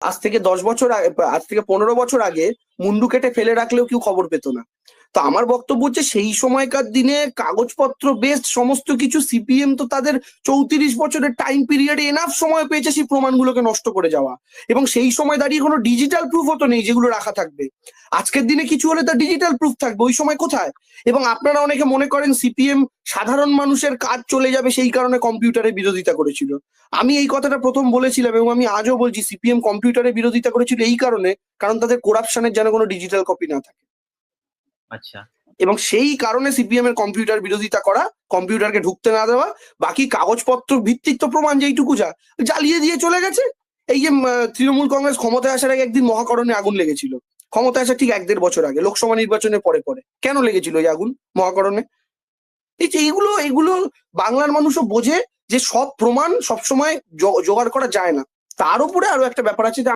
আজ থেকে 10 বছর আজ থেকে 15 বছর আগে মুন্ডু কেটে ফেলে রাখলেও কেউ খবর পেত না। তো আমার বক্তব্য হচ্ছে সেই সময়কার দিনে কাগজপত্র বেসড সমস্ত কিছু সিপিএম তো তাদের 34 বছরের টাইম পিরিয়ডে এনাফ সময় পেয়েছে সেই প্রমাণগুলোকে নষ্ট করে যাওয়া, এবং সেই সময় দাঁড়িয়ে কোনো ডিজিটাল প্রুফও তো নেই যেগুলো রাখা থাকবে। আজকের দিনে কিছু হলে তার ডিজিটাল প্রুফ থাকবে, ওই সময় কোথায়? এবং আপনারা অনেকে মনে করেন সিপিএম সাধারণ মানুষের কাজ চলে যাবে সেই কারণে কম্পিউটারের বিরোধিতা করেছিল। আমি এই কথাটা প্রথম বলেছিলাম এবং আমি আজও বলছি সিপিএম কম্পিউটারের বিরোধিতা করেছিল এই কারণে, কারণ তাদের করাপশনের যেন কোনো ডিজিটাল কপি না থাকে। আচ্ছা, এবং সেই কারণে সিপিএম এর কম্পিউটার বিরোধিতা করা, কম্পিউটারকে ঢুকতে না দেওয়া, বাকি কাগজপত্র ভিত্তিক তো প্রমাণ যেইটুকু জ্বালিয়ে দিয়ে চলে গেছে। এই যে তৃণমূল কংগ্রেস ক্ষমতায় আসার আগে একদিন মহাকরণে আগুন লেগেছিল, ক্ষমতায় আসার ঠিক 1-1.5 বছর আগে লোকসভা নির্বাচনের পরে পরে কেন লেগেছিল এই আগুন মহাকরণে? এই যে এইগুলো এগুলো বাংলার মানুষও বোঝে যে সব প্রমাণ সবসময় জোগাড় করা যায় না। তার উপরে আরো একটা ব্যাপার আছে যে